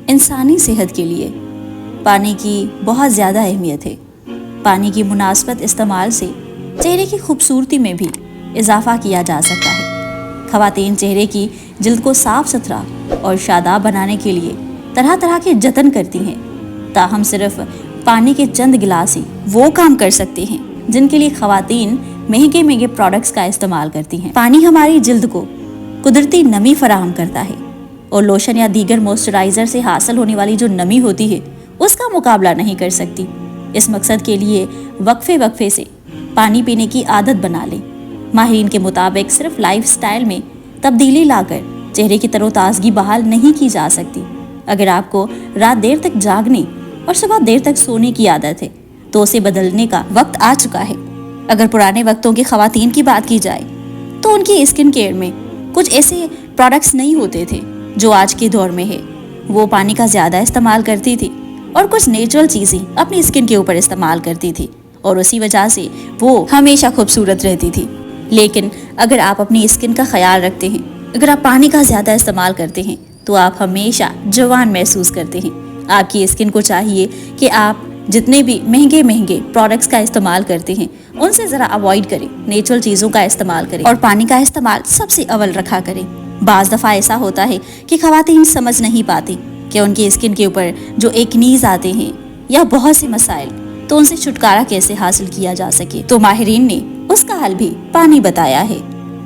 انسانی صحت کے لیے پانی کی بہت زیادہ اہمیت ہے۔ پانی کی مناسبت استعمال سے چہرے کی خوبصورتی میں بھی اضافہ کیا جا سکتا ہے۔ خواتین چہرے کی جلد کو صاف ستھرا اور شاداب بنانے کے لیے طرح طرح کے جتن کرتی ہیں، تاہم صرف پانی کے چند گلاس ہی وہ کام کر سکتے ہیں جن کے لیے خواتین مہنگے پروڈکٹس کا استعمال کرتی ہیں۔ پانی ہماری جلد کو قدرتی نمی فراہم کرتا ہے اور لوشن یا دیگر موئسچرائزر سے حاصل ہونے والی جو نمی ہوتی ہے اس کا مقابلہ نہیں کر سکتی۔ اس مقصد کے لیے وقفے سے پانی پینے کی عادت بنا لیں۔ ماہرین کے مطابق صرف لائف سٹائل میں تبدیلی لا کر چہرے کی تر و تازگی بحال نہیں کی جا سکتی۔ اگر آپ کو رات دیر تک جاگنے اور صبح دیر تک سونے کی عادت ہے تو اسے بدلنے کا وقت آ چکا ہے۔ اگر پرانے وقتوں کی خواتین کی بات کی جائے تو ان کی اسکن کیئر میں کچھ ایسے پروڈکٹس نہیں ہوتے تھے جو آج کے دور میں ہے۔ وہ پانی کا زیادہ استعمال کرتی تھی اور کچھ نیچرل چیزیں اپنی اسکن کے اوپر استعمال کرتی تھی اور اسی وجہ سے وہ ہمیشہ خوبصورت رہتی تھی۔ لیکن اگر آپ اپنی اسکن کا خیال رکھتے ہیں، اگر آپ پانی کا زیادہ استعمال کرتے ہیں تو آپ ہمیشہ جوان محسوس کرتے ہیں۔ آپ کی اسکن کو چاہیے کہ آپ جتنے بھی مہنگے پروڈکٹس کا استعمال کرتے ہیں ان سے ذرا اوائڈ کریں، نیچرل چیزوں کا استعمال کریں اور پانی کا استعمال سب سے اول رکھا کریں۔ بعض دفعہ ایسا ہوتا ہے کہ خواتین سمجھ نہیں پاتی کہ ان کی اسکن کے اوپر جو ایکنیز آتے ہیں یا بہت سے مسائل، تو ان سے چھٹکارا کیسے حاصل کیا جا سکے۔ تو ماہرین نے اس کا حل بھی پانی بتایا ہے۔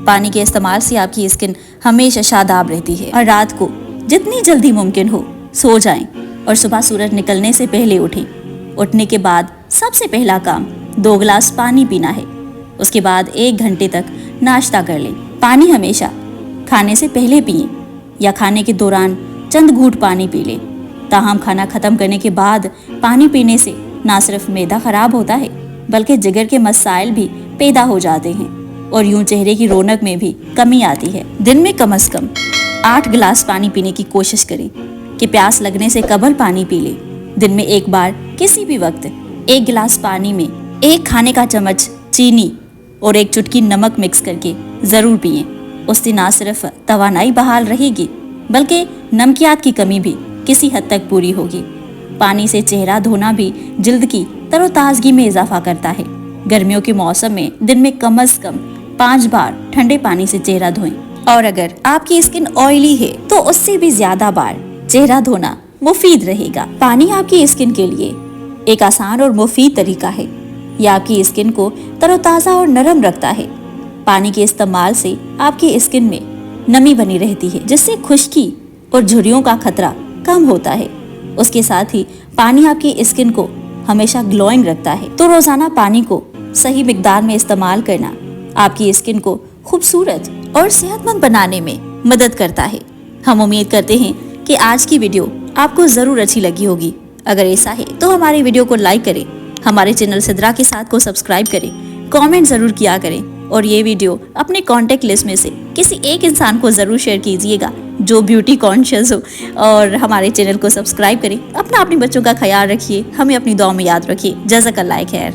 پانی کے استعمال سے آپ کی اسکن ہمیشہ شاداب رہتی ہے اور رات کو جتنی جلدی ممکن ہو سو جائیں اور صبح سورج نکلنے سے پہلے اٹھیں۔ اٹھنے کے بعد سب سے پہلا کام 2 گلاس پانی پینا ہے۔ اس کے بعد 1 گھنٹے تک ناشتہ کر لیں۔ پانی ہمیشہ کھانے سے پہلے پئیں یا کھانے کے دوران چند گھونٹ پانی پی لیں۔ تاہم کھانا ختم کرنے کے بعد پانی پینے سے نہ صرف معدہ خراب ہوتا ہے بلکہ جگر کے مسائل بھی پیدا ہو جاتے ہیں اور یوں چہرے کی رونق میں بھی کمی آتی ہے۔ دن میں کم از کم 8 گلاس پانی پینے کی کوشش کریں کہ پیاس لگنے سے قبل پانی پی لیں۔ دن میں ایک بار کسی بھی وقت 1 گلاس پانی میں 1 کھانے کا چمچ چینی اور 1 چٹکی نمک مکس کر کے ضرور پئیں۔ اس سے نہ صرف توانائی بحال رہے گی بلکہ نمکیات کی کمی بھی کسی حد تک پوری ہوگی۔ پانی سے چہرہ دھونا بھی جلد کی تر و تازگی میں اضافہ کرتا ہے۔ گرمیوں کے موسم میں دن میں کم از کم 5 بار ٹھنڈے پانی سے چہرہ دھوئیں اور اگر آپ کی اسکن آئلی ہے تو اس سے بھی زیادہ بار چہرہ دھونا مفید رہے گا۔ پانی آپ کی اسکن کے لیے ایک آسان اور مفید طریقہ ہے۔ یہ آپ کی اسکن کو تر و تازہ اور نرم رکھتا ہے۔ پانی کے استعمال سے آپ کی اسکن میں نمی بنی رہتی ہے جس سے خشکی اور جھریوں کا خطرہ کم ہوتا ہے۔ اس کے ساتھ ہی پانی آپ کی اسکن کو ہمیشہ گلوئنگ رکھتا ہے۔ تو روزانہ پانی کو صحیح مقدار میں استعمال کرنا آپ کی اسکن کو خوبصورت اور صحت مند بنانے میں مدد کرتا ہے۔ ہم امید کرتے ہیں کہ آج کی ویڈیو آپ کو ضرور اچھی لگی ہوگی۔ اگر ایسا ہے تو ہماری ویڈیو کو لائک کریں، ہمارے چینل سدرا کے ساتھ کو سبسکرائب کریں، کامنٹ ضرور کیا کریں اور یہ ویڈیو اپنے کانٹیکٹ لسٹ میں سے کسی ایک انسان کو ضرور شیئر کیجیے گا جو بیوٹی کانشیس ہو اور ہمارے چینل کو سبسکرائب کریں۔ اپنے بچوں کا خیال رکھیے، ہمیں اپنی دعاؤں میں یاد رکھیے۔ جزاک اللہ خیر۔